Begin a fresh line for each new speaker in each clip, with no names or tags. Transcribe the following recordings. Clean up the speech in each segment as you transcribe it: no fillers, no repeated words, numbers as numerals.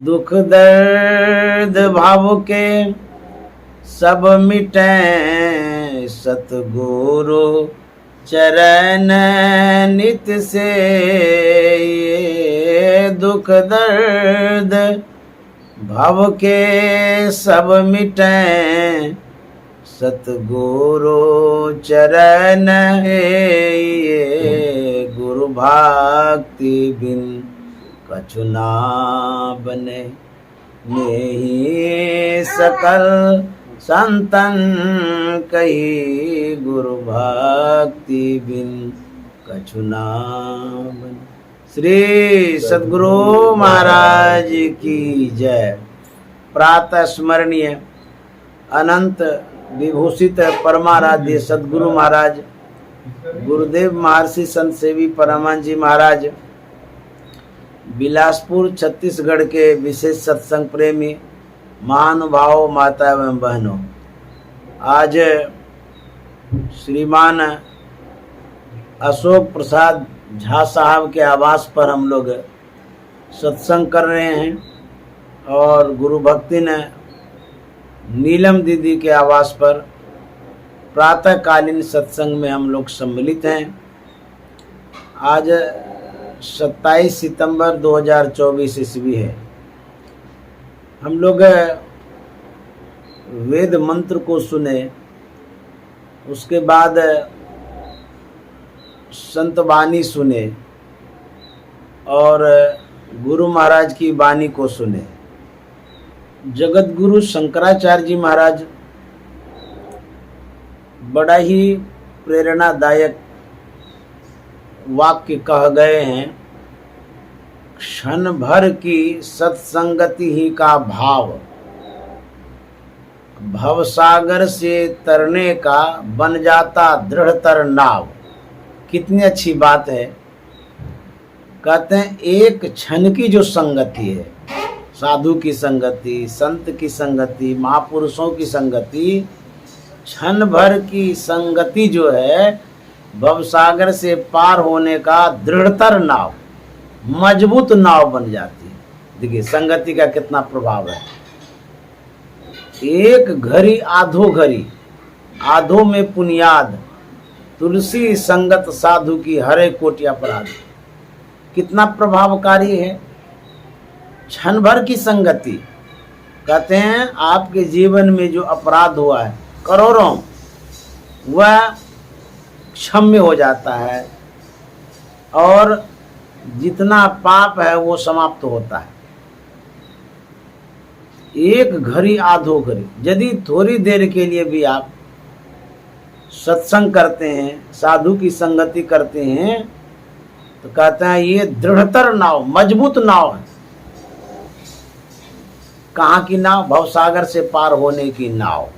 दुख दर्द भाव के सब मिटे, सतगुरु चरण नित से। ये दुख दर्द भाव के सब मिटे, सतगुरु चरण ये। गुरु भक्ति बिन कछु ना बने, नेहि सकल संतन कही। गुरु भक्ति बिन कछु ना बने। श्री सद्गुरु महाराज की जय। प्रातः स्मरणीय अनंत विभूषित परमाराध्य सद्गुरु महाराज गुरुदेव महर्षि संत सेवी परमानंद जी महाराज, बिलासपुर छत्तीसगढ़ के विशेष सत्संग प्रेमी महानुभाव, माता एवं बहनों, आज श्रीमान अशोक प्रसाद झा साहब के आवास पर हम लोग सत्संग कर रहे हैं और गुरु भक्ति ने नीलम दीदी के आवास पर प्रातःकालीन सत्संग में हम लोग सम्मिलित हैं। आज 27 सितंबर 2024 ईस्वी है। हम लोग वेद मंत्र को सुने, उसके बाद संत वाणी सुने और गुरु महाराज की वाणी को सुने। जगत गुरु शंकराचार्य जी महाराज बड़ा ही प्रेरणादायक वाक्य कह गए हैं, क्षण भर की सत्संगति ही का भाव, भवसागर से तरने का बन जाता दृढ़तर नाव। कितनी अच्छी बात है। कहते हैं एक क्षण की जो संगति है, साधु की संगति, संत की संगति, महापुरुषों की संगति, क्षण भर की संगति जो है भवसागर से पार होने का दृढ़तर नाव, मजबूत नाव बन जाती है। देखिए संगति का कितना प्रभाव है। एक घड़ी आधो घड़ी, आधो में पुनियाद, तुलसी संगत साधु की हरे कोटि अपराध। कितना प्रभावकारी है क्षण भर की संगति। कहते हैं आपके जीवन में जो अपराध हुआ है करोड़ों, वह क्षम्य हो जाता है और जितना पाप है वो समाप्त होता है। एक घड़ी आधो घड़ी, यदि थोड़ी देर के लिए भी आप सत्संग करते हैं, साधु की संगति करते हैं, तो कहते हैं ये दृढ़तर नाव, मजबूत नाव है। कहाँ की नाव? भवसागर से पार होने की नाव।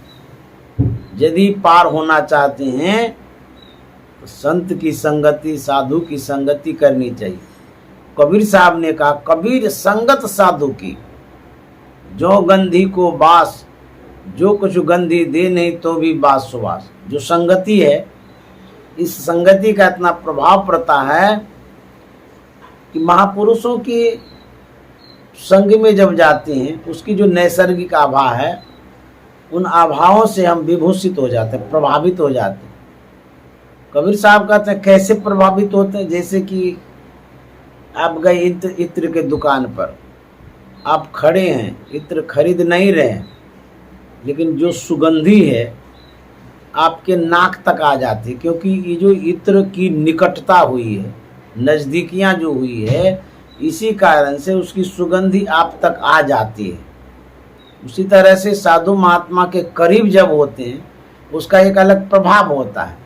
यदि पार होना चाहते हैं तो संत की संगति, साधु की संगति करनी चाहिए। कबीर साहब ने कहा, कबीर संगत साधु की, जो गंधी को बास, जो कुछ गंधी दे नहीं तो भी बास सुबास। जो संगति है, इस संगति का इतना प्रभाव पड़ता है कि महापुरुषों की संग में जब जाते हैं, उसकी जो नैसर्गिक आभा है, उन आभाओं से हम विभूषित हो जाते हैं, प्रभावित हो जाते हैं। कबीर साहब कहते हैं कैसे प्रभावित होते हैं? जैसे कि आप गए इत्र के दुकान पर, आप खड़े हैं, इत्र खरीद नहीं रहे हैं, लेकिन जो सुगंधी है आपके नाक तक आ जाती है, क्योंकि ये जो इत्र की निकटता हुई है, नज़दीकियाँ जो हुई है, इसी कारण से उसकी सुगंधी आप तक आ जाती है। उसी तरह से साधु महात्मा के करीब जब होते हैं, उसका एक अलग प्रभाव होता है।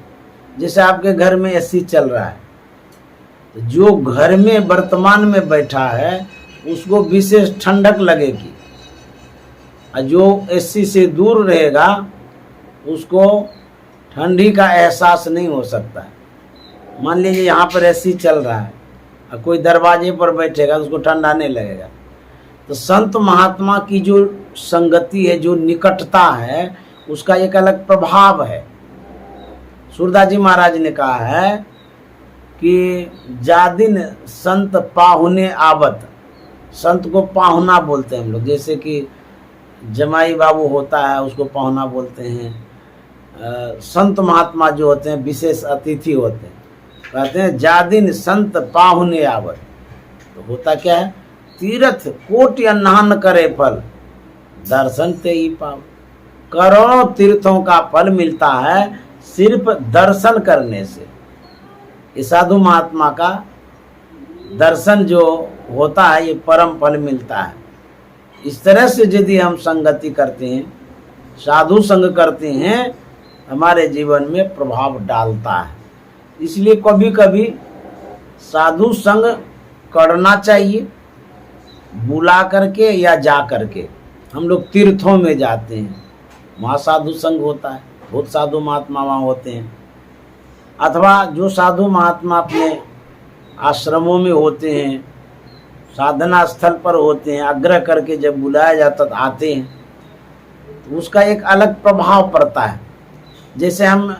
जैसे आपके घर में एसी चल रहा है, तो जो घर में वर्तमान में बैठा है उसको विशेष ठंडक लगेगी, और जो एसी से दूर रहेगा उसको ठंडी का एहसास नहीं हो सकता है। मान लीजिए यहाँ पर एसी चल रहा है और कोई दरवाजे पर बैठेगा तो उसको ठंडा नहीं लगेगा। तो संत महात्मा की जो संगति है, जो निकटता है, उसका एक अलग प्रभाव है। सूरदास जी महाराज ने कहा है कि जा दिन संत पाहुने आवत, संत को पाहुना बोलते हैं हम लोग। जैसे कि जमाई बाबू होता है उसको पाहुना बोलते हैं। संत महात्मा जो होते हैं विशेष अतिथि होते हैं, कहते हैं जा दिन संत पाहुने आवत। तो होता क्या है, तीर्थ कोटि अन्नान करे फल, दर्शन ते ही पाव। करोड़ों तीर्थों का फल मिलता है सिर्फ दर्शन करने से। ये साधु महात्मा का दर्शन जो होता है ये परम फल मिलता है। इस तरह से यदि हम संगति करते हैं, साधु संग करते हैं, हमारे जीवन में प्रभाव डालता है। इसलिए कभी कभी साधु संग करना चाहिए, बुला करके या जा करके। हम लोग तीर्थों में जाते हैं, वहाँ साधु संग होता है, बहुत साधु महात्मा वहाँ होते हैं। अथवा जो साधु महात्मा अपने आश्रमों में होते हैं, साधना स्थल पर होते हैं, आग्रह करके जब बुलाया जाता तो आते हैं, तो उसका एक अलग प्रभाव पड़ता है। जैसे हम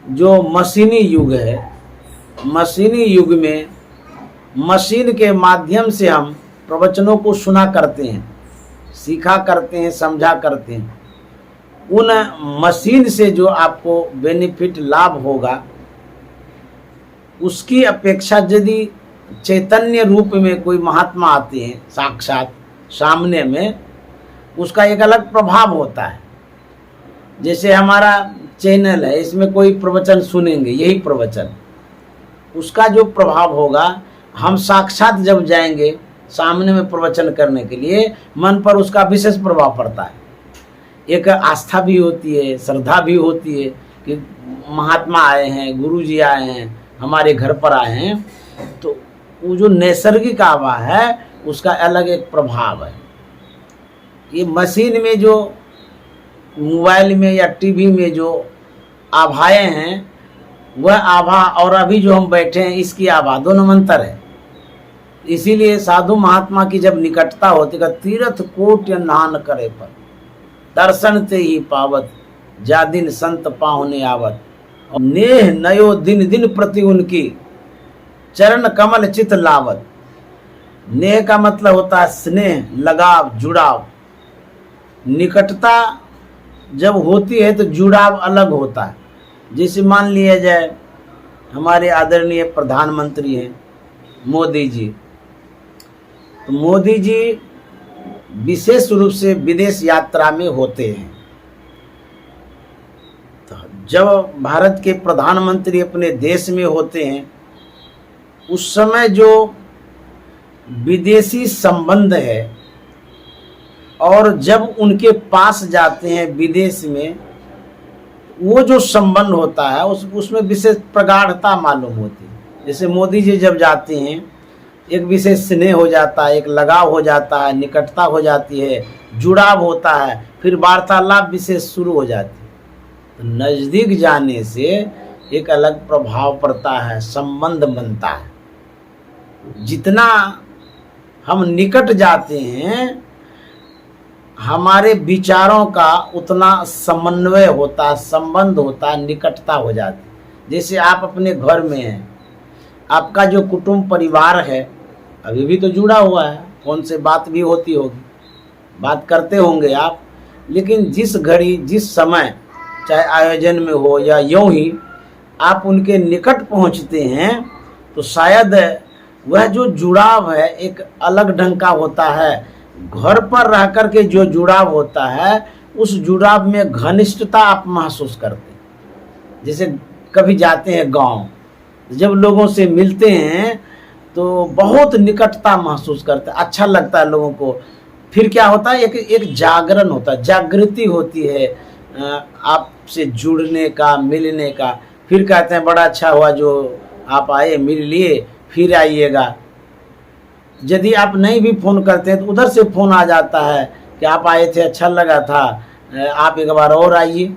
जो मशीनी युग है, मशीनी युग में मशीन के माध्यम से हम प्रवचनों को सुना करते हैं, सीखा करते हैं, समझा करते हैं। उन मशीन से जो आपको बेनिफिट लाभ होगा, उसकी अपेक्षा यदि चैतन्य रूप में कोई महात्मा आते हैं साक्षात सामने में, उसका एक अलग प्रभाव होता है। जैसे हमारा चैनल है, इसमें कोई प्रवचन सुनेंगे, यही प्रवचन, उसका जो प्रभाव होगा, हम साक्षात जब जाएंगे सामने में प्रवचन करने के लिए, मन पर उसका विशेष प्रभाव पड़ता है। एक आस्था भी होती है, श्रद्धा भी होती है कि महात्मा आए हैं, गुरु जी आए हैं, हमारे घर पर आए हैं। तो वो जो नैसर्गिक आभा है उसका अलग एक प्रभाव है। ये मशीन में जो, मोबाइल में या टीवी में जो आभाएं हैं, वह आभा और अभी जो हम बैठे हैं इसकी आभा, दोनों में अंतर है। इसीलिए साधु महात्मा की जब निकटता होती है, तीर्थ कोटि अन्नान करे पर, दर्शन ते ही पावत, जा दिन संत पाहुने आवत। और नेह नयो दिन दिन प्रति उनकी, चरण कमल चित लावत। नेह का मतलब होता है स्नेह, लगाव, जुड़ाव। निकटता जब होती है तो जुड़ाव अलग होता है। जैसे मान लिया जाए हमारे आदरणीय प्रधानमंत्री हैं मोदी जी, तो मोदी जी विशेष रूप से विदेश यात्रा में होते हैं। तो जब भारत के प्रधानमंत्री अपने देश में होते हैं, उस समय जो विदेशी संबंध है, और जब उनके पास जाते हैं विदेश में, वो जो संबंध होता है उसमें विशेष प्रगाढ़ता मालूम होती है। जैसे मोदी जी जब जाते हैं, एक विशेष स्नेह हो जाता है, एक लगाव हो जाता है, निकटता हो जाती है, जुड़ाव होता है, फिर वार्तालाप विशेष शुरू हो जाती है। तो नज़दीक जाने से एक अलग प्रभाव पड़ता है, संबंध बनता है। जितना हम निकट जाते हैं, हमारे विचारों का उतना समन्वय होता है, संबंध होता है, निकटता हो जाती है। जैसे आप अपने घर में हैं, आपका जो कुटुंब परिवार है अभी भी तो जुड़ा हुआ है, फोन से बात भी होती होगी, बात करते होंगे आप। लेकिन जिस घड़ी, जिस समय, चाहे आयोजन में हो या यूं ही आप उनके निकट पहुंचते हैं, तो शायद वह जो जुड़ाव है एक अलग ढंग का होता है। घर पर रह कर के जो जुड़ाव होता है, उस जुड़ाव में घनिष्ठता आप महसूस करते हैं। जैसे कभी जाते हैं गांव, जब लोगों से मिलते हैं तो बहुत निकटता महसूस करते हैं, अच्छा लगता है लोगों को। फिर क्या होता है, एक जागरण होता है, जागृति होती है आपसे जुड़ने का, मिलने का। फिर कहते हैं बड़ा अच्छा हुआ जो आप आए, मिल लिए, फिर आइएगा। यदि आप नहीं भी फ़ोन करते हैं तो उधर से फ़ोन आ जाता है कि आप आए थे, अच्छा लगा था, आप एक बार और आइए।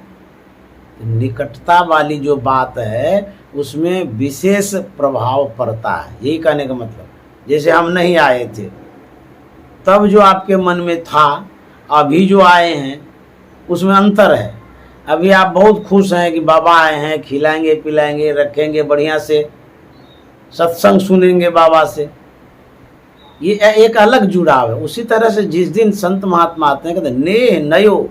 निकटता वाली जो बात है उसमें विशेष प्रभाव पड़ता है, यही कहने का मतलब। जैसे हम नहीं आए थे तब जो आपके मन में था, अभी जो आए हैं उसमें अंतर है। अभी आप बहुत खुश हैं कि बाबा आए हैं, खिलाएंगे पिलाएंगे, रखेंगे बढ़िया से, सत्संग सुनेंगे बाबा से। ये एक अलग जुड़ाव है। उसी तरह से जिस दिन संत महात्मा आते हैं, कहते हैं नेह नयो,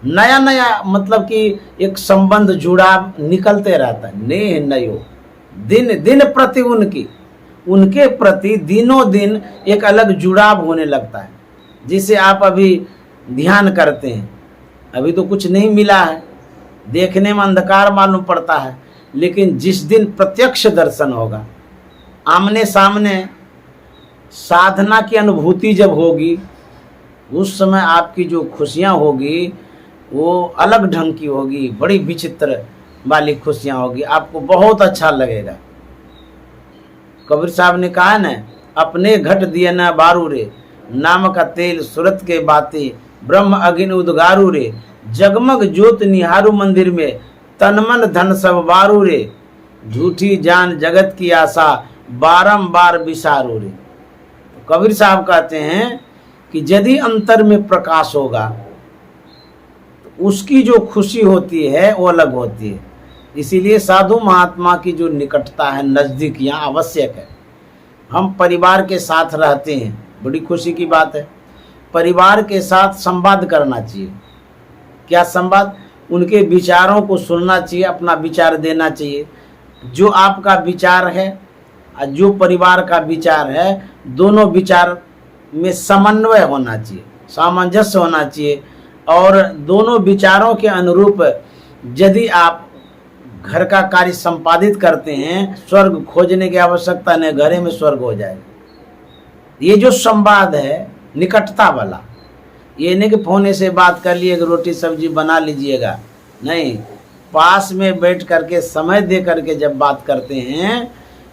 नया नया मतलब कि एक संबंध जुड़ाव निकलते रहता है। नेह नयो, दिन दिन प्रति उनके प्रति दिनों दिन एक अलग जुड़ाव होने लगता है। जिसे आप अभी ध्यान करते हैं, अभी तो कुछ नहीं मिला है, देखने में अंधकार मालूम पड़ता है, लेकिन जिस दिन प्रत्यक्ष दर्शन होगा, आमने सामने साधना की अनुभूति जब होगी, उस समय आपकी जो खुशियाँ होगी वो अलग ढंग की होगी, बड़ी विचित्र वाली खुशियाँ होगी, आपको बहुत अच्छा लगेगा। कबीर साहब ने कहा न, अपने घट दिए न बारू रे, नाम का तेल सूरत के बाते, ब्रह्म अग्नि उद्गारू रे, जगमग ज्योत निहारू मंदिर में, तनमन धन सब बारू रे, झूठी जान जगत की आशा, बारंबार विसारू रे। कबीर साहब कहते हैं कि यदि अंतर में प्रकाश होगा तो उसकी जो खुशी होती है वो अलग होती है। इसीलिए साधु महात्मा की जो निकटता है, नज़दीकियाँ आवश्यक है। हम परिवार के साथ रहते हैं, बड़ी खुशी की बात है। परिवार के साथ संवाद करना चाहिए। क्या संवाद? उनके विचारों को सुनना चाहिए, अपना विचार देना चाहिए। जो आपका विचार है और जो परिवार का विचार है, दोनों विचार में समन्वय होना चाहिए, सामंजस्य होना चाहिए। और दोनों विचारों के अनुरूप यदि आप घर का कार्य संपादित करते हैं, स्वर्ग खोजने की आवश्यकता नहीं, घरे में स्वर्ग हो जाएगा। ये जो संवाद है निकटता वाला, ये नहीं कि फोन से बात कर लिए, रोटी सब्जी बना लीजिएगा, नहीं, पास में बैठ करके समय दे करके जब बात करते हैं,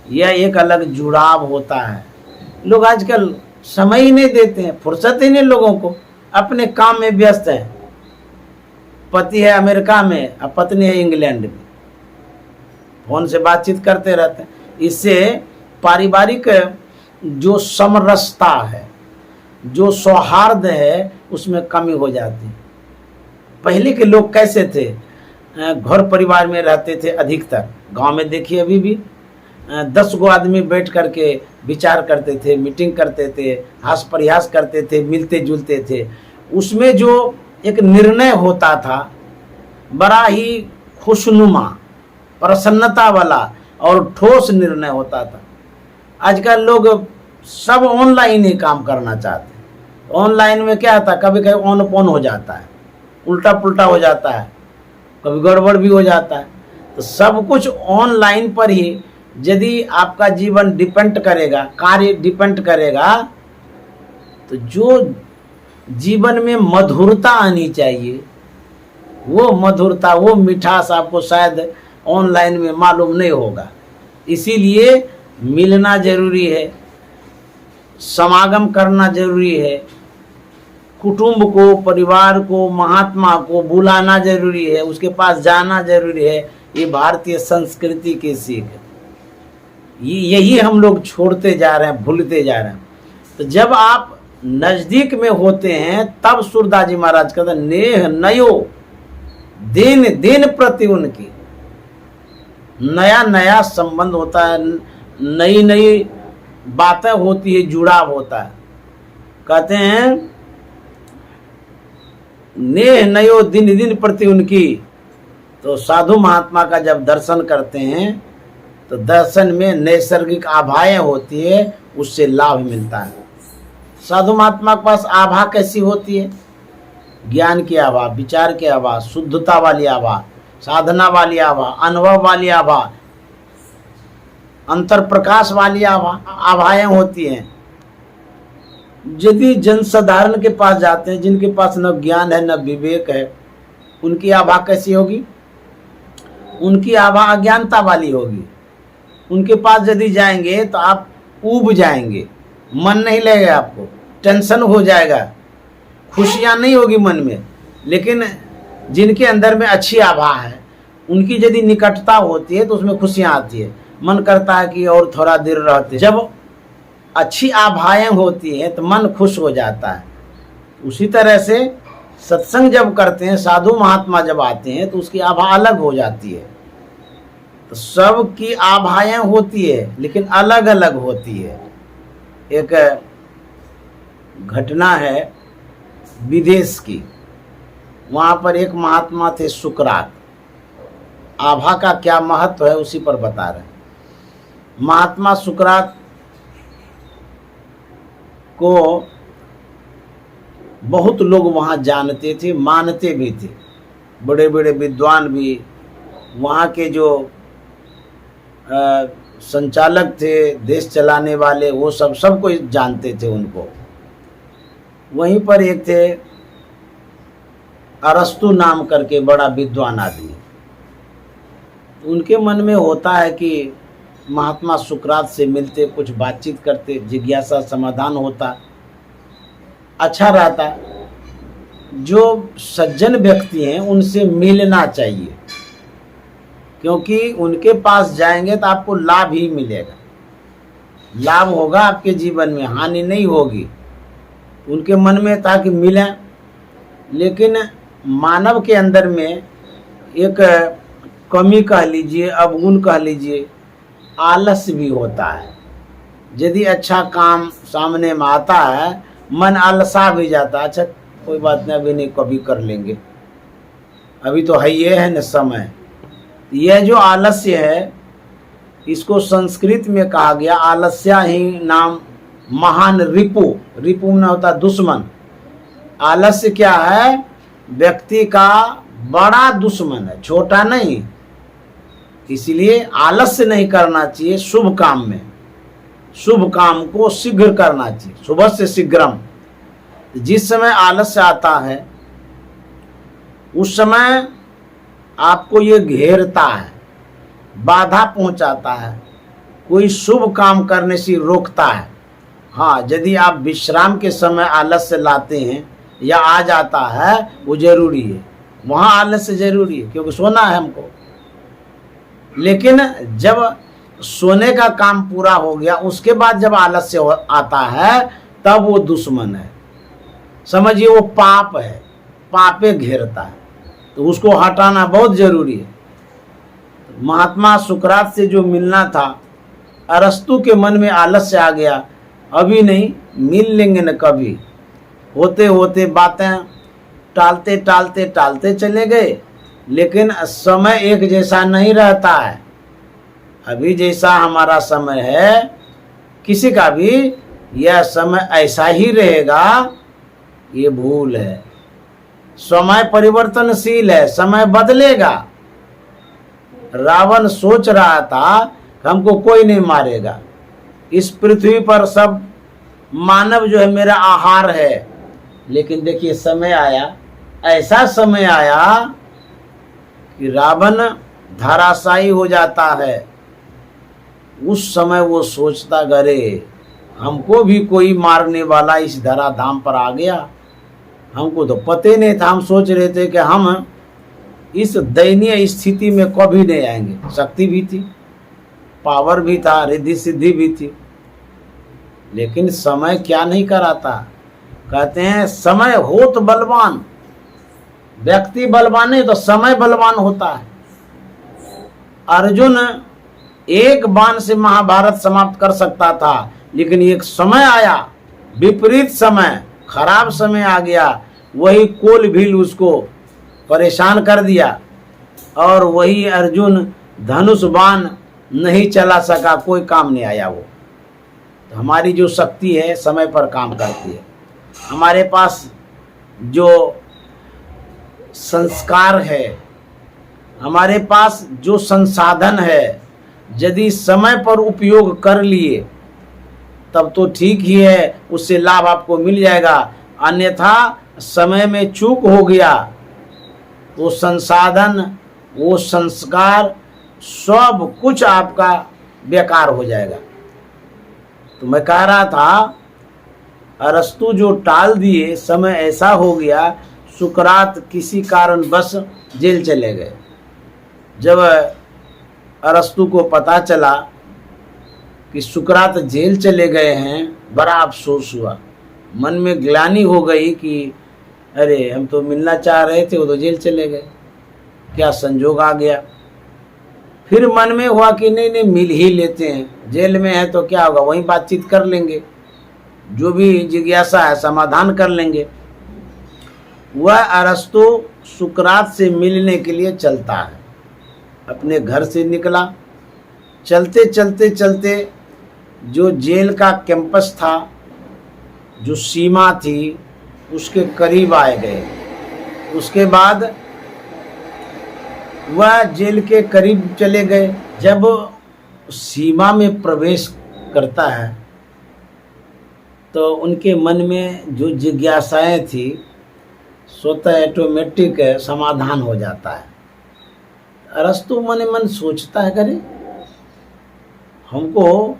यह एक अलग जुड़ाव होता है। लोग आजकल समय ही नहीं देते हैं, फुर्सत ही नहीं लोगों को, अपने काम में व्यस्त हैं। पति है अमेरिका में और पत्नी है इंग्लैंड में, फोन से बातचीत करते रहते हैं। इससे पारिवारिक जो समरसता है, जो सौहार्द है, उसमें कमी हो जाती है। पहले के लोग कैसे थे? घर परिवार में रहते थे अधिकतर। गांव में देखिए अभी भी 10 गो आदमी बैठ करके विचार करते थे, मीटिंग करते थे, हास प्रयास करते थे, मिलते जुलते थे। उसमें जो एक निर्णय होता था बड़ा ही खुशनुमा, प्रसन्नता वाला और ठोस निर्णय होता था। आजकल लोग सब ऑनलाइन ही काम करना चाहते हैं। ऑनलाइन में क्या था, कभी कभी ऑन पोन हो जाता है, उल्टा पुल्टा हो जाता है, कभी गड़बड़ भी हो जाता है। तो सब कुछ ऑनलाइन पर ही यदि आपका जीवन डिपेंड करेगा, कार्य डिपेंड करेगा, तो जो जीवन में मधुरता आनी चाहिए, वो मधुरता, वो मिठास आपको शायद ऑनलाइन में मालूम नहीं होगा। इसीलिए मिलना जरूरी है, समागम करना जरूरी है, कुटुंब को, परिवार को, महात्मा को बुलाना जरूरी है, उसके पास जाना जरूरी है। ये भारतीय संस्कृति की सीख है। यही हम लोग छोड़ते जा रहे हैं, भूलते जा रहे हैं। तो जब आप नजदीक में होते हैं, तब सूरदास जी महाराज कहते हैं नेह नयो, दिन दिन प्रति उनकी नया नया संबंध होता है, नई नई बातें होती है, जुड़ाव होता है। कहते हैं नेह नयो, दिन दिन प्रति उनकी। तो साधु महात्मा का जब दर्शन करते हैं तो दर्शन में नैसर्गिक आभाएं होती है, उससे लाभ मिलता है। साधु महात्मा के पास आभा कैसी होती है? ज्ञान की आभा, विचार की आभा, शुद्धता वाली आभा, साधना वाली आभा, अनुभव वाली आभा, अंतर प्रकाश वाली आभाएं होती हैं। यदि जनसाधारण के पास जाते हैं, जिनके पास न ज्ञान है न विवेक है, उनकी आभा कैसी होगी? उनकी आभा अज्ञानता वाली होगी। उनके पास यदि जाएंगे तो आप ऊब जाएंगे, मन नहीं लगेगा, आपको टेंशन हो जाएगा, खुशियाँ नहीं होगी मन में। लेकिन जिनके अंदर में अच्छी आभा है, उनकी यदि निकटता होती है तो उसमें खुशियाँ आती है, मन करता है कि और थोड़ा देर रहते। जब अच्छी आभाएं होती हैं तो मन खुश हो जाता है। उसी तरह से सत्संग जब करते हैं, साधु महात्मा जब आते हैं, तो उसकी आभा अलग हो जाती है। तो सबकी आभाएं होती है, लेकिन अलग अलग होती है। एक घटना है विदेश की। वहाँ पर एक महात्मा थे सुकरात। आभा का क्या महत्व है उसी पर बता रहे हैं। महात्मा सुकरात को बहुत लोग वहाँ जानते थे, मानते भी थे। बड़े बड़े विद्वान भी, वहाँ के जो संचालक थे, देश चलाने वाले, वो सब कोई जानते थे उनको। वहीं पर एक थे अरस्तु नाम करके बड़ा विद्वान आदमी। उनके मन में होता है कि महात्मा सुकरात से मिलते, कुछ बातचीत करते, जिज्ञासा समाधान होता, अच्छा रहता। जो सज्जन व्यक्ति हैं उनसे मिलना चाहिए, क्योंकि उनके पास जाएंगे तो आपको लाभ ही मिलेगा, लाभ होगा आपके जीवन में, हानि नहीं होगी। उनके मन में था कि मिलें, लेकिन मानव के अंदर में एक कमी कह लीजिए, अवगुण कह लीजिए, आलस्य भी होता है। यदि अच्छा काम सामने में आता है, मन आलसा भी जाता है, अच्छा कोई बात नहीं, अभी नहीं, कभी कर लेंगे, अभी तो है, ये है न समय। यह जो आलस्य है, इसको संस्कृत में कहा गया आलस्या ही नाम महान रिपु। रिपु में होता दुश्मन। आलस्य क्या है? व्यक्ति का बड़ा दुश्मन है, छोटा नहीं। इसलिए आलस्य नहीं करना चाहिए शुभ काम में। शुभ काम को शीघ्र करना चाहिए, सुबह से शीघ्रम। जिस समय आलस्य आता है उस समय आपको ये घेरता है, बाधा पहुंचाता है, कोई शुभ काम करने से रोकता है। हाँ, यदि आप विश्राम के समय आलस्य लाते हैं या आ जाता है, वो जरूरी है, वहाँ आलस्य जरूरी है, क्योंकि सोना है हमको। लेकिन जब सोने का काम पूरा हो गया, उसके बाद जब आलस्य आता है, तब वो दुश्मन है, समझिए, वो पाप है, पापे घेरता है, तो उसको हटाना बहुत जरूरी है। महात्मा सुकरात से जो मिलना था, अरस्तु के मन में आलस्य आ गया, अभी नहीं, मिल लेंगे न कभी। होते होते बातें टालते टालते टालते चले गए, लेकिन समय एक जैसा नहीं रहता है। अभी जैसा हमारा समय है, किसी का भी यह समय ऐसा ही रहेगा, ये भूल है। समय परिवर्तनशील है, समय बदलेगा। रावण सोच रहा था हमको कोई नहीं मारेगा, इस पृथ्वी पर सब मानव जो है मेरा आहार है। लेकिन देखिए समय आया, ऐसा समय आया कि रावण धराशायी हो जाता है। उस समय वो सोचता, अरे हमको भी कोई मारने वाला इस धराधाम पर आ गया, हमको तो पते नहीं था। हम सोच रहे थे कि हम इस दयनीय स्थिति में कभी नहीं आएंगे। शक्ति भी थी, पावर भी था, रिद्धि सिद्धि भी थी, लेकिन समय क्या नहीं कराता। कहते हैं समय हो तो बलवान, व्यक्ति बलवान नहीं तो समय बलवान होता है। अर्जुन एक बाण से महाभारत समाप्त कर सकता था, लेकिन एक समय आया, विपरीत समय, खराब समय आ गया, वही कोल भील उसको परेशान कर दिया, और वही अर्जुन धनुष बाण नहीं चला सका, कोई काम नहीं आया वो। तो हमारी जो शक्ति है समय पर काम करती है। हमारे पास जो संस्कार है, हमारे पास जो संसाधन है, यदि समय पर उपयोग कर लिए तब तो ठीक ही है, उससे लाभ आपको मिल जाएगा। अन्यथा समय में चूक हो गया, वो संसाधन, वो संस्कार, सब कुछ आपका बेकार हो जाएगा। तो मैं कह रहा था, अरस्तु जो टाल दिए, समय ऐसा हो गया, सुकरात किसी कारण बस जेल चले गए। जब अरस्तु को पता चला कि सुकरात जेल चले गए हैं, बड़ा अफसोस हुआ, मन में ग्लानि हो गई कि अरे हम तो मिलना चाह रहे थे, वो तो जेल चले गए, क्या संजोग आ गया। फिर मन में हुआ कि नहीं नहीं, मिल ही लेते हैं, जेल में है तो क्या होगा, वहीं बातचीत कर लेंगे। जो भी जिज्ञासा है समाधान कर लेंगे। वह अरस्तु सुकरात से मिलने के लिए चलता है। अपने घर से निकला, चलते चलते चलते जो जेल का कैंपस था, जो सीमा थी, उसके करीब आए गए। उसके बाद वह जेल के करीब चले गए। जब सीमा में प्रवेश करता है तो उनके मन में जो जिज्ञासाएं थी स्वतः ऑटोमेटिक समाधान हो जाता है। अरस्तु मन मन सोचता है, करे हमको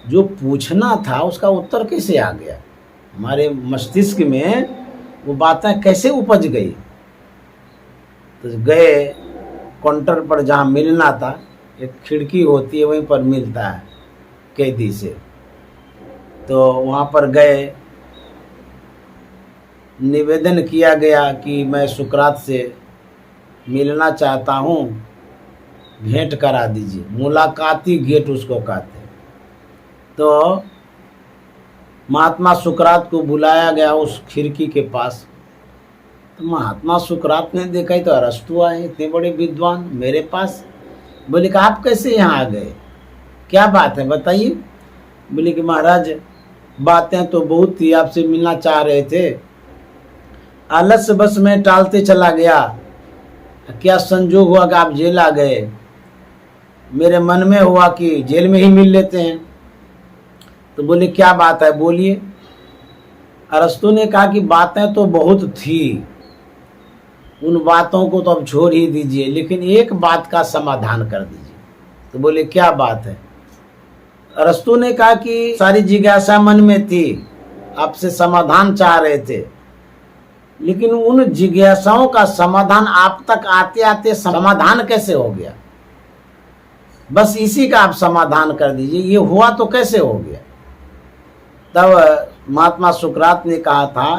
जो पूछना था उसका उत्तर कैसे आ गया, हमारे मस्तिष्क में वो बातें कैसे उपज गई। तो गए काउंटर पर, जहाँ मिलना था, एक खिड़की होती है वहीं पर मिलता है कैदी से। तो वहाँ पर गए, निवेदन किया गया कि मैं सुकरात से मिलना चाहता हूँ, भेंट करा दीजिए। मुलाकाती गेट उसको कहते हैं। तो महात्मा सुकरात को बुलाया गया उस खिड़की के पास। तो महात्मा सुकरात ने देखा ही तो अरस्तु आए, इतने बड़े विद्वान, मेरे पास। बोले कि आप कैसे यहाँ आ गए, क्या बात है बताइए। बोले कि महाराज बातें तो बहुत थी, आपसे मिलना चाह रहे थे, आलस बस में टालते चला गया, क्या संजोग हुआ कि आप जेल आ गए। मेरे मन में हुआ कि जेल में ही मिल लेते हैं। तो बोले क्या बात है बोलिए। अरस्तु ने कहा कि बातें तो बहुत थी, उन बातों को तो अब छोड़ ही दीजिए, लेकिन एक बात का समाधान कर दीजिए। तो बोले क्या बात है। अरस्तु ने कहा कि सारी जिज्ञासा मन में थी, आपसे समाधान चाह रहे थे, लेकिन उन जिज्ञासाओं का समाधान आप तक आते आते समाधान कैसे हो गया, बस इसी का आप समाधान कर दीजिए, ये हुआ तो कैसे हो गया। तब महात्मा सुकरात ने कहा था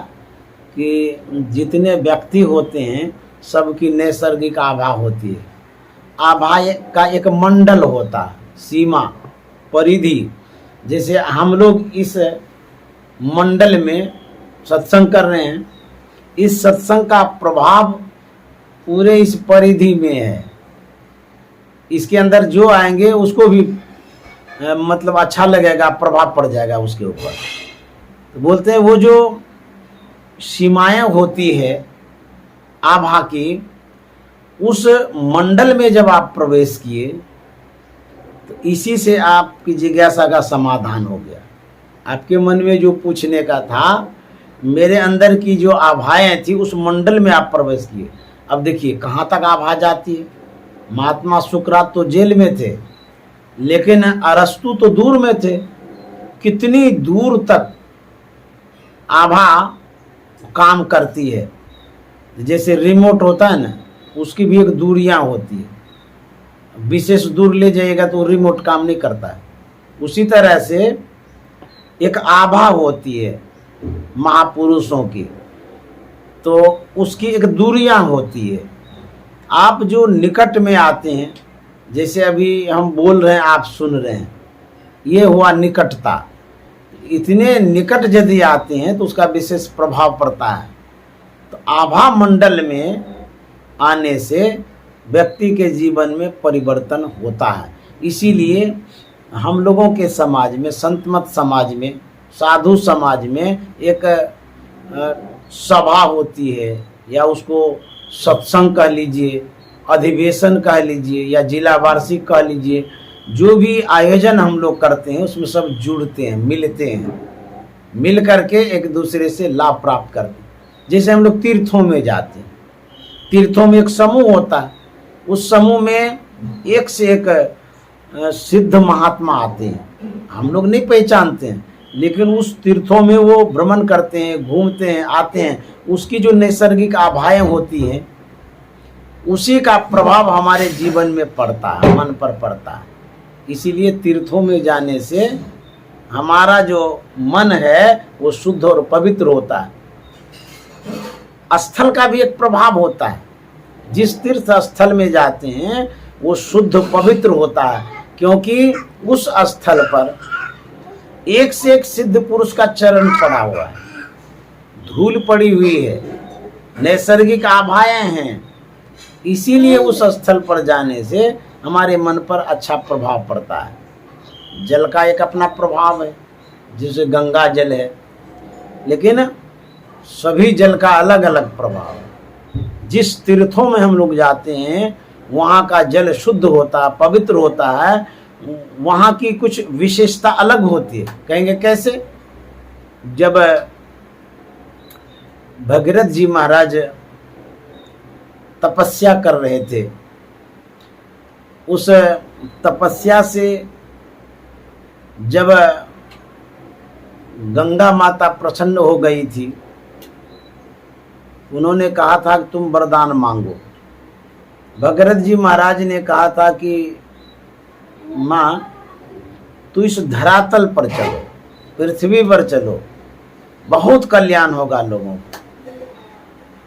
कि जितने व्यक्ति होते हैं सबकी नैसर्गिक आभा होती है। आभा का एक मंडल होता, सीमा, परिधि। जैसे हम लोग इस मंडल में सत्संग कर रहे हैं, इस सत्संग का प्रभाव पूरे इस परिधि में है। इसके अंदर जो आएंगे उसको भी मतलब अच्छा लगेगा, प्रभाव पड़ जाएगा उसके ऊपर। तो बोलते हैं वो जो सीमाएं होती है आभा की, उस मंडल में जब आप प्रवेश किए तो इसी से आपकी जिज्ञासा का समाधान हो गया। आपके मन में जो पूछने का था, मेरे अंदर की जो आभाएं थी उस मंडल में आप प्रवेश किए। अब देखिए कहाँ तक आभा जाती है। महात्मा सुकरात तो जेल में थे, लेकिन अरस्तु तो दूर में थे। कितनी दूर तक आभा काम करती है। जैसे रिमोट होता है ना, उसकी भी एक दूरियां होती है। विशेष दूर ले जाइएगा तो रिमोट काम नहीं करता है। उसी तरह से एक आभा होती है महापुरुषों की, तो उसकी एक दूरियां होती है। आप जो निकट में आते हैं, जैसे अभी हम बोल रहे हैं, आप सुन रहे हैं, ये हुआ निकटता। इतने निकट यदि आते हैं तो उसका विशेष प्रभाव पड़ता है। तो आभा मंडल में आने से व्यक्ति के जीवन में परिवर्तन होता है। इसीलिए हम लोगों के समाज में, संतमत समाज में, साधु समाज में एक सभा होती है, या उसको सत्संग कह लीजिए, अधिवेशन कह लीजिए, या जिला वार्षिक कह लीजिए। जो भी आयोजन हम लोग करते हैं उसमें सब जुड़ते हैं, मिलते हैं, मिल करके एक दूसरे से लाभ प्राप्त करते हैं। जैसे हम लोग तीर्थों में जाते हैं, तीर्थों में एक समूह होता है, उस समूह में एक से एक सिद्ध महात्मा आते हैं, हम लोग नहीं पहचानते हैं, लेकिन उस तीर्थों में वो भ्रमण करते हैं, घूमते हैं, आते हैं। उसकी जो नैसर्गिक आभाएं होती हैं, उसी का प्रभाव हमारे जीवन में पड़ता है, मन पर पड़ता है। इसीलिए तीर्थों में जाने से हमारा जो मन है वो शुद्ध और पवित्र होता है। स्थल का भी एक प्रभाव होता है। जिस तीर्थ स्थल में जाते हैं वो शुद्ध पवित्र होता है, क्योंकि उस स्थल पर एक से एक सिद्ध पुरुष का चरण पड़ा हुआ है, धूल पड़ी हुई है, नैसर्गिक आभाएं हैं। इसीलिए उस स्थल पर जाने से हमारे मन पर अच्छा प्रभाव पड़ता है। जल का एक अपना प्रभाव है, जैसे गंगा जल है, लेकिन सभी जल का अलग अलग प्रभाव है। जिस तीर्थों में हम लोग जाते हैं वहाँ का जल शुद्ध होता, पवित्र होता है, वहाँ की कुछ विशेषता अलग होती है। कहेंगे कैसे? जब भगीरथ जी महाराज तपस्या कर रहे थे, उस तपस्या से जब गंगा माता प्रसन्न हो गई थी, उन्होंने कहा था कि तुम वरदान मांगो। भगीरथ जी महाराज ने कहा था कि माँ तू इस धरातल पर चलो, पृथ्वी पर चलो, बहुत कल्याण होगा लोगों को।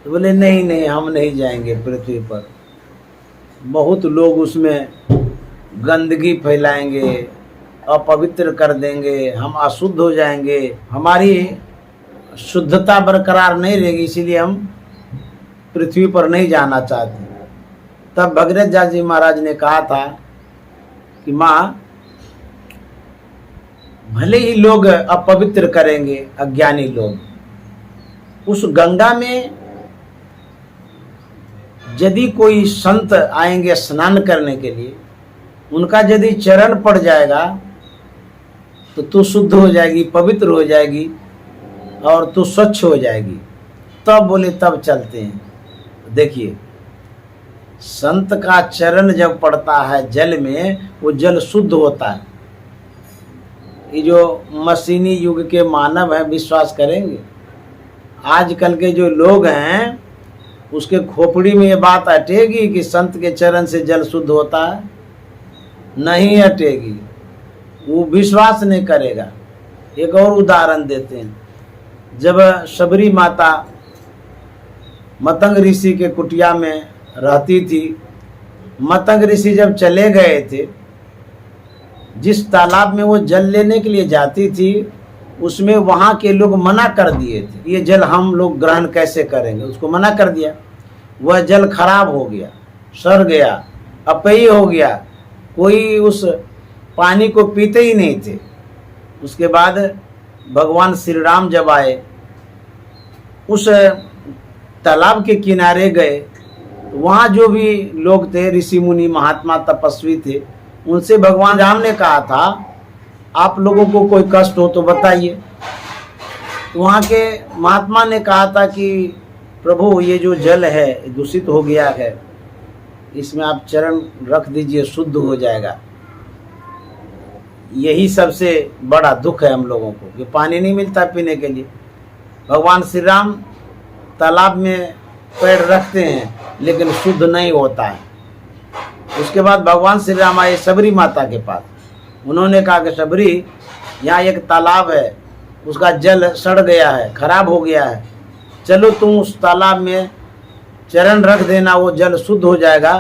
तो बोले नहीं नहीं, हम नहीं जाएंगे पृथ्वी पर, बहुत लोग उसमें गंदगी फैलाएंगे, अपवित्र कर देंगे, हम अशुद्ध हो जाएंगे, हमारी शुद्धता बरकरार नहीं रहेगी, इसीलिए हम पृथ्वी पर नहीं जाना चाहते। तब भगीरथ जी महाराज ने कहा था कि माँ भले ही लोग अपवित्र करेंगे, अज्ञानी लोग, उस गंगा में यदि कोई संत आएंगे स्नान करने के लिए, उनका यदि चरण पड़ जाएगा तो तू शुद्ध हो जाएगी, पवित्र हो जाएगी और तू स्वच्छ हो जाएगी। तब बोले तब चलते हैं। देखिए, संत का चरण जब पड़ता है जल में, वो जल शुद्ध होता है। ये जो मशीनी युग के मानव हैं, विश्वास करेंगे? आजकल के जो लोग हैं, उसके खोपड़ी में ये बात अटेगी कि संत के चरण से जल शुद्ध होता है? नहीं अटेगी, वो विश्वास नहीं करेगा। एक और उदाहरण देते हैं। जब शबरी माता मतंग ऋषि के कुटिया में रहती थी, मतंग ऋषि जब चले गए थे, जिस तालाब में वो जल लेने के लिए जाती थी, उसमें वहाँ के लोग मना कर दिए थे, ये जल हम लोग ग्रहण कैसे करेंगे, उसको मना कर दिया। वह जल खराब हो गया, सड़ गया, अपेय हो गया, कोई उस पानी को पीते ही नहीं थे। उसके बाद भगवान श्री राम जब आए, उस तालाब के किनारे गए, वहाँ जो भी लोग थे, ऋषि मुनि महात्मा तपस्वी थे, उनसे भगवान राम ने कहा था आप लोगों को कोई कष्ट हो तो बताइए। वहाँ के महात्मा ने कहा था कि प्रभु ये जो जल है दूषित हो गया है, इसमें आप चरण रख दीजिए, शुद्ध हो जाएगा। यही सबसे बड़ा दुख है हम लोगों को कि पानी नहीं मिलता पीने के लिए। भगवान श्री राम तालाब में पैर रखते हैं लेकिन शुद्ध नहीं होता है। उसके बाद भगवान श्री राम आए शबरी माता के पास। उन्होंने कहा कि शबरी, यहाँ एक तालाब है, उसका जल सड़ गया है, खराब हो गया है, चलो तुम उस तालाब में चरण रख देना, वो जल शुद्ध हो जाएगा,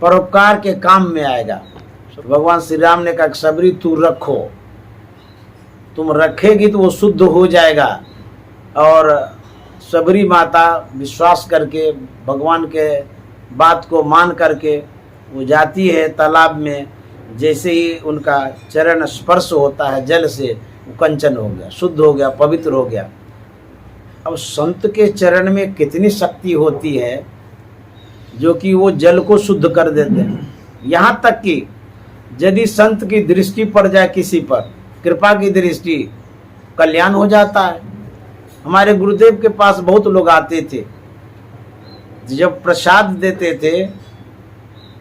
परोपकार के काम में आएगा। भगवान श्री राम ने कहा शबरी तू रखो, तुम रखेगी तो वो शुद्ध हो जाएगा। और शबरी माता विश्वास करके, भगवान के बात को मान करके वो जाती है तालाब में। जैसे ही उनका चरण स्पर्श होता है जल से, वो कंचन हो गया, शुद्ध हो गया, पवित्र हो गया। अब संत के चरण में कितनी शक्ति होती है जो कि वो जल को शुद्ध कर देते हैं। यहाँ तक कि यदि संत की दृष्टि पड़ जाए किसी पर, कृपा की दृष्टि, कल्याण हो जाता है। हमारे गुरुदेव के पास बहुत लोग आते थे, जब प्रसाद देते थे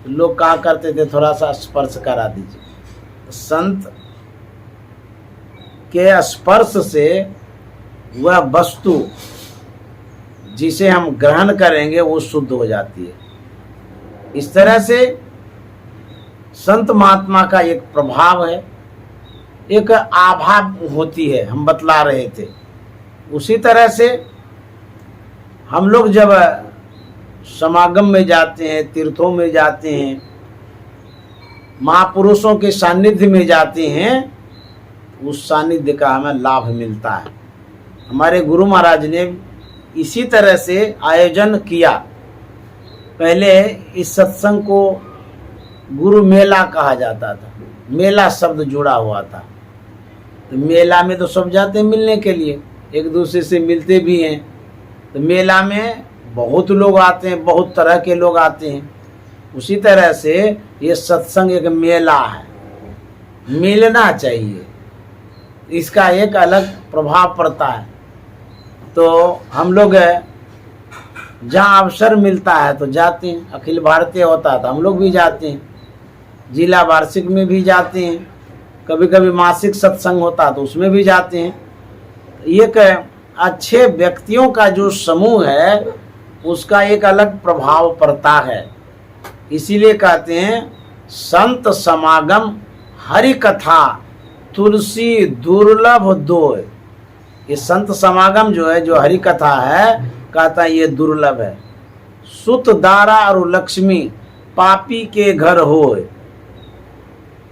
लोग कहा करते थे थोड़ा सा स्पर्श करा दीजिए। संत के स्पर्श से वह वस्तु जिसे हम ग्रहण करेंगे वो शुद्ध हो जाती है। इस तरह से संत महात्मा का एक प्रभाव है, एक आभा होती है, हम बतला रहे थे। उसी तरह से हम लोग जब समागम में जाते हैं, तीर्थों में जाते हैं, महापुरुषों के सानिध्य में जाते हैं, उस सानिध्य का हमें लाभ मिलता है। हमारे गुरु महाराज ने इसी तरह से आयोजन किया। पहले इस सत्संग को गुरु मेला कहा जाता था, मेला शब्द जुड़ा हुआ था। तो मेला में तो सब जाते हैं मिलने के लिए, एक दूसरे से मिलते भी हैं। तो मेला में बहुत लोग आते हैं, बहुत तरह के लोग आते हैं। उसी तरह से ये सत्संग एक मेला है, मिलना चाहिए, इसका एक अलग प्रभाव पड़ता है। तो हम लोग जहाँ अवसर मिलता है तो जाते हैं। अखिल भारतीय होता है तो हम लोग भी जाते हैं, जिला वार्षिक में भी जाते हैं, कभी कभी मासिक सत्संग होता है तो उसमें भी जाते हैं। एक अच्छे व्यक्तियों का जो समूह है उसका एक अलग प्रभाव पड़ता है। इसीलिए कहते हैं संत समागम हरि कथा तुलसी दुर्लभ दोय। ये संत समागम जो है, जो हरि कथा है, कहता है ये दुर्लभ है। सुत दारा और लक्ष्मी पापी के घर होय।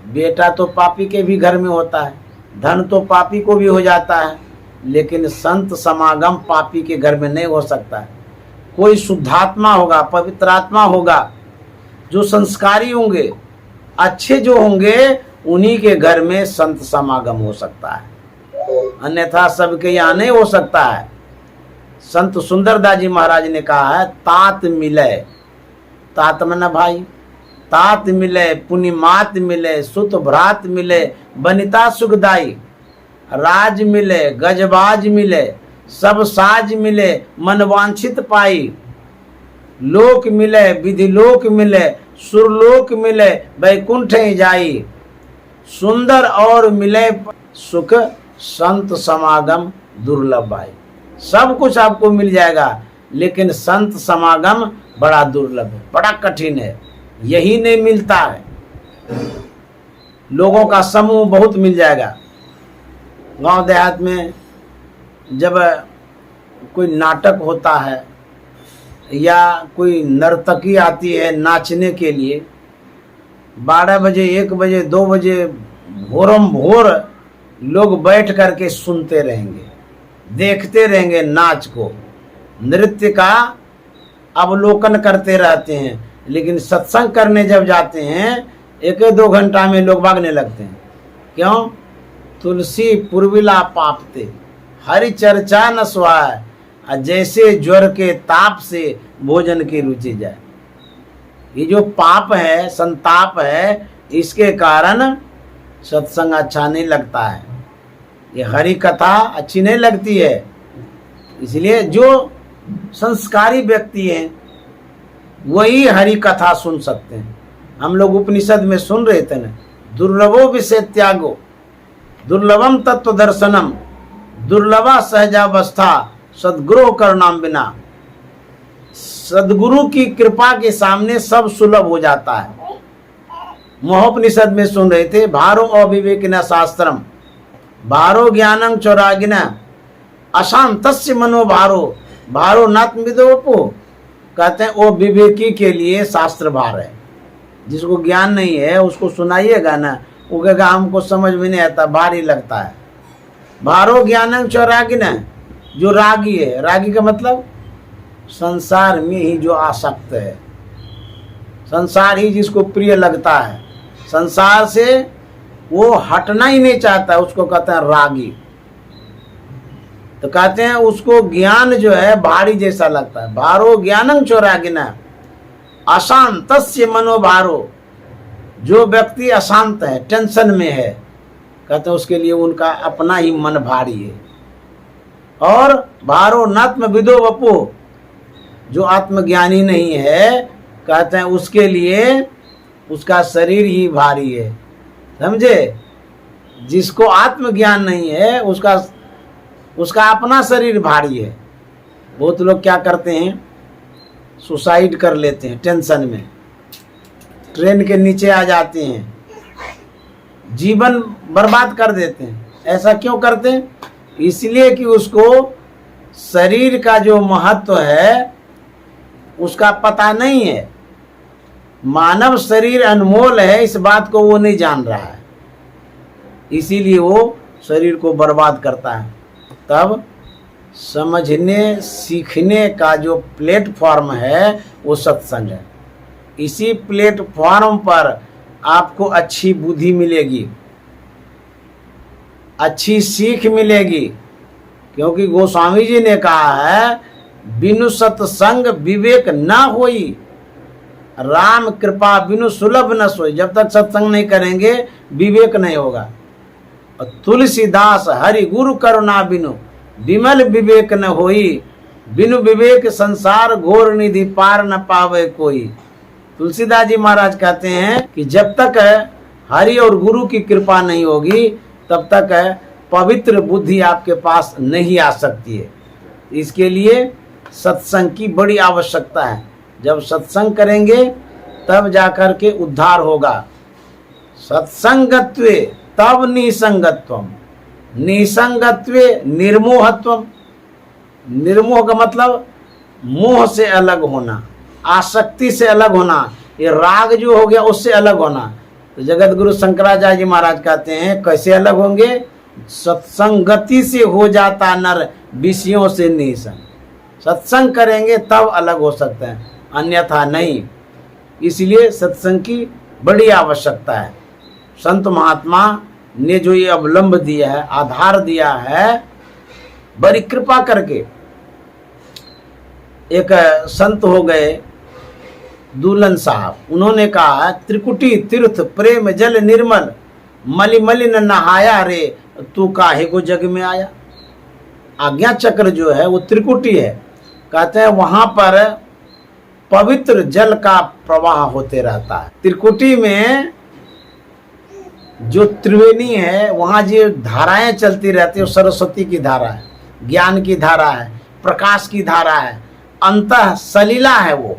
बेटा तो पापी के भी घर में होता है, धन तो पापी को भी हो जाता है, लेकिन संत समागम पापी के घर में नहीं हो सकता है। कोई शुद्धात्मा होगा, पवित्र आत्मा होगा, जो संस्कारी होंगे, अच्छे जो होंगे, उन्हीं के घर में संत समागम हो सकता है, अन्यथा सबके यहाँ नहीं हो सकता है। संत सुंदरदास जी महाराज ने कहा है तात मिले, तात मना भाई, तात मिले पुनिमात मिले, सुत भ्रात मिले बनिता सुखदाई, राज मिले गजबाज मिले, सब साज मिले मन वांछित पाई, लोक मिले विधि लोक मिले, सुरलोक मिले वैकुंठ जाई, सुंदर और मिले सुख संत समागम दुर्लभ भाई। सब कुछ आपको मिल जाएगा, लेकिन संत समागम बड़ा दुर्लभ है, बड़ा कठिन है, यही नहीं मिलता है। लोगों का समूह बहुत मिल जाएगा। गांव देहात में जब कोई नाटक होता है या कोई नर्तकी आती है नाचने के लिए, 12 बजे 1 बजे 2 बजे भोरम भोर लोग बैठ करके सुनते रहेंगे, देखते रहेंगे, नाच को, नृत्य का अवलोकन करते रहते हैं। लेकिन सत्संग करने जब जाते हैं 1-2 घंटा में लोग भागने लगते हैं। क्यों? तुलसी पुरविला पापते हरि चर्चा न सुहाय, जैसे ज्वर के ताप से भोजन की रुचि जाए। ये जो पाप है, संताप है, इसके कारण सत्संग अच्छा नहीं लगता है, ये हरि कथा अच्छी नहीं लगती है। इसलिए जो संस्कारी व्यक्ति हैं वही हरि कथा सुन सकते हैं। हम लोग उपनिषद में सुन रहे थे ना, दुर्लभो विषय त्यागो दुर्लभम तत्व दर्शनम दुर्लभा सहजावस्था सद्गुरु करनाम बिना। सदगुरु की कृपा के सामने सब सुलभ हो जाता है। महोपनिषद में सुन रहे थे, भारो अविवेकिना शास्त्रम भारो ज्ञानं चौरागिना अशांतस्य मनो भारो भारो नात्मिदोपो। कहते हैं वो विवेकी के लिए शास्त्र भार है। जिसको ज्ञान नहीं है उसको सुनाइएगा ना, वो कहेगा हमको समझ में नहीं आता, भारी लगता है। भारो ज्ञानं चौरागिना, जो रागी है, रागी का मतलब संसार में ही जो आसक्त है, संसार ही जिसको प्रिय लगता है, संसार से वो हटना ही नहीं चाहता, उसको कहते हैं रागी। तो कहते हैं उसको ज्ञान जो है भारी जैसा लगता है। भारो ज्ञानं चौरागिना अशांतस्य मनोभारो, जो व्यक्ति अशांत है, टेंशन में है, कहते हैं उसके लिए उनका अपना ही मन भारी है। और भारो नात्म विदो वपु, जो आत्मज्ञानी नहीं है, कहते हैं उसके लिए उसका शरीर ही भारी है। समझे? जिसको आत्मज्ञान नहीं है उसका अपना शरीर भारी है। बहुत लोग क्या करते हैं, सुसाइड कर लेते हैं टेंशन में, ट्रेन के नीचे आ जाते हैं, जीवन बर्बाद कर देते हैं। ऐसा क्यों करते हैं? इसलिए कि उसको शरीर का जो महत्व है उसका पता नहीं है। मानव शरीर अनमोल है, इस बात को वो नहीं जान रहा है, इसीलिए वो शरीर को बर्बाद करता है। तब समझने सीखने का जो प्लेटफॉर्म है वो सत्संग है। इसी प्लेटफॉर्म पर आपको अच्छी बुद्धि मिलेगी, अच्छी सीख मिलेगी, क्योंकि गोस्वामी जी ने कहा है बिनु सत्संग विवेक न होई, राम कृपा बिनु सुलभ न सोई। जब तक सत्संग नहीं करेंगे विवेक नहीं होगा। और तुलसीदास हरि गुरु करुणा बिनु विमल विवेक न होई, बिनु विवेक संसार घोर निधि पार न पावे कोई। तुलसीदास जी महाराज कहते हैं कि जब तक हरि और गुरु की कृपा नहीं होगी तब तक पवित्र बुद्धि आपके पास नहीं आ सकती है। इसके लिए सत्संग की बड़ी आवश्यकता है। जब सत्संग करेंगे तब जाकर के उद्धार होगा। सत्संगत्वे तब निसंगत्वम, निसंगत्वे निर्मोहत्वम। निर्मोह का मतलब मोह से अलग होना, आसक्ति से अलग होना, ये राग जो हो गया उससे अलग होना। तो जगत गुरु शंकराचार्य जी महाराज कहते हैं कैसे अलग होंगे? सत्संगति से हो जाता नर विषयों से निसंग। सत्संग करेंगे तब अलग हो सकते हैं, अन्यथा नहीं। इसलिए सत्संग की बड़ी आवश्यकता है। संत महात्मा ने जो ये अवलंब दिया है, आधार दिया है, बड़ी कृपा करके। एक संत हो गए दूलन साहब, उन्होंने कहा त्रिकुटी तीर्थ प्रेम जल निर्मल, मलि मलिन नहाया रे तू काहे को जग में आया। आज्ञा चक्र जो है वो त्रिकुटी है। कहते हैं वहां पर पवित्र जल का प्रवाह होते रहता है। त्रिकुटी में जो त्रिवेणी है वहां जो धाराएं चलती रहती है, सरस्वती की धारा है, ज्ञान की धारा है, प्रकाश की धारा है, अंतः सलीला है। वो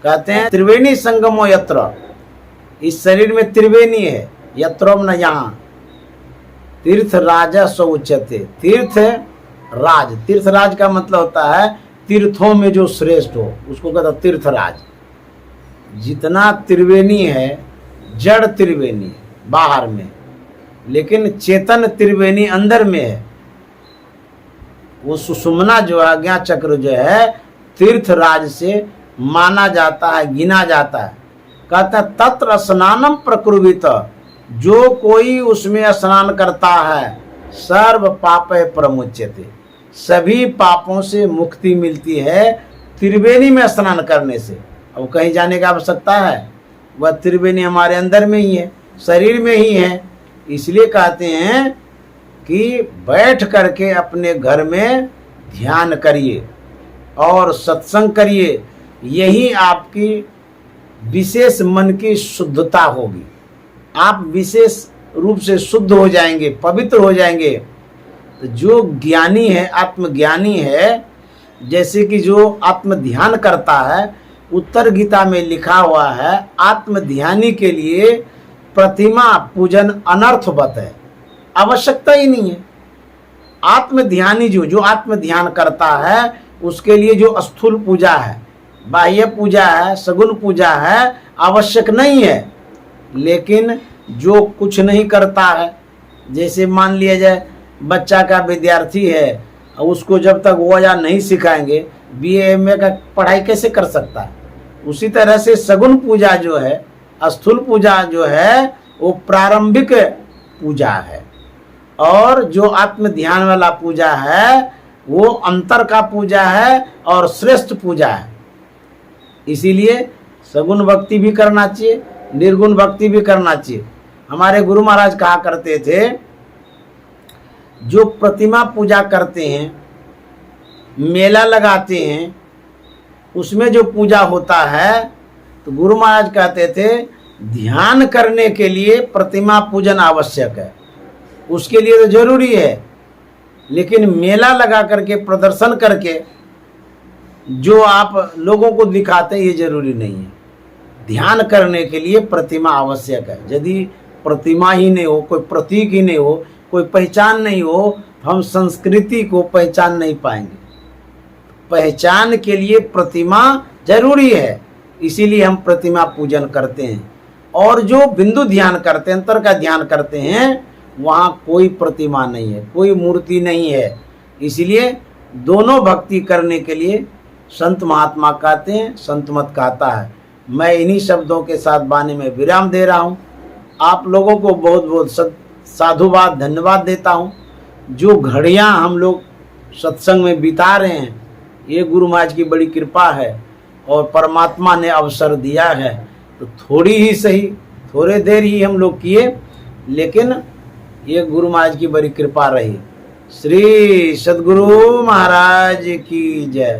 कहते हैं त्रिवेणी संगमो यत्र, इस शरीर में त्रिवेणी है, यत्रोम न यहाँ तीर्थ राजा सो उच्यते। तीर्थ राज, तीर्थ राज का मतलब होता है तीर्थों में जो श्रेष्ठ हो उसको कहता है तीर्थ राज। जितना त्रिवेणी है जड़ त्रिवेणी बाहर में, लेकिन चेतन त्रिवेणी अंदर में है। वो सुषुम्ना जो आज्ञा चक्र जो है तीर्थ राज से माना जाता है, गिना जाता है। कहता है तत्र स्नानम प्रकुर्वित, जो कोई उसमें स्नान करता है सर्व पापे प्रमुच्यते, सभी पापों से मुक्ति मिलती है त्रिवेणी में स्नान करने से। अब कहीं जाने की आवश्यकता है? वह त्रिवेणी हमारे अंदर में ही है, शरीर में ही है। इसलिए कहते हैं कि बैठ करके अपने घर में ध्यान करिए और सत्संग करिए, यही आपकी विशेष मन की शुद्धता होगी। आप विशेष रूप से शुद्ध हो जाएंगे, पवित्र हो जाएंगे। तो जो ज्ञानी है, आत्मज्ञानी है, जैसे कि जो आत्म ध्यान करता है, उत्तर गीता में लिखा हुआ है आत्म ध्यानी के लिए प्रतिमा पूजन अनर्थवत है, आवश्यकता ही नहीं है। आत्म ध्यानी जो आत्म ध्यान करता है उसके लिए जो स्थूल पूजा है, बाह्य पूजा है, सगुण पूजा है, आवश्यक नहीं है। लेकिन जो कुछ नहीं करता है, जैसे मान लिया जाए बच्चा का विद्यार्थी है, उसको जब तक वो या नहीं सिखाएंगे BA MA का पढ़ाई कैसे कर सकता है? उसी तरह से सगुण पूजा जो है, स्थूल पूजा जो है, वो प्रारंभिक पूजा है, और जो आत्म ध्यान वाला पूजा है वो अंतर का पूजा है और श्रेष्ठ पूजा है। इसीलिए सगुण भक्ति भी करना चाहिए, निर्गुण भक्ति भी करना चाहिए। हमारे गुरु महाराज कहा करते थे जो प्रतिमा पूजा करते हैं, मेला लगाते हैं, उसमें जो पूजा होता है, तो गुरु महाराज कहते थे ध्यान करने के लिए प्रतिमा पूजन आवश्यक है, उसके लिए तो जरूरी है। लेकिन मेला लगा करके प्रदर्शन करके जो आप लोगों को दिखाते हैं ये जरूरी नहीं है। ध्यान करने के लिए प्रतिमा आवश्यक है। यदि प्रतिमा ही नहीं हो, कोई प्रतीक ही नहीं हो, कोई पहचान नहीं हो, तो हम संस्कृति को पहचान नहीं पाएंगे। पहचान के लिए प्रतिमा जरूरी है, इसीलिए हम प्रतिमा पूजन करते हैं। और जो बिंदु ध्यान करते हैं, अंतर का ध्यान करते हैं, वहाँ कोई प्रतिमा नहीं है, कोई मूर्ति नहीं है। इसलिए दोनों भक्ति करने के लिए संत महात्मा कहते हैं, संत मत कहता है। मैं इन्हीं शब्दों के साथ वाणी में विराम दे रहा हूँ। आप लोगों को बहुत बहुत साधुवाद, धन्यवाद देता हूँ। जो घड़ियाँ हम लोग सत्संग में बिता रहे हैं, ये गुरु महाराज की बड़ी कृपा है और परमात्मा ने अवसर दिया है। तो थोड़ी ही सही, थोड़े देर ही हम लोग किए, लेकिन ये गुरु महाराज की बड़ी कृपा रही। श्री सद्गुरु महाराज की जय।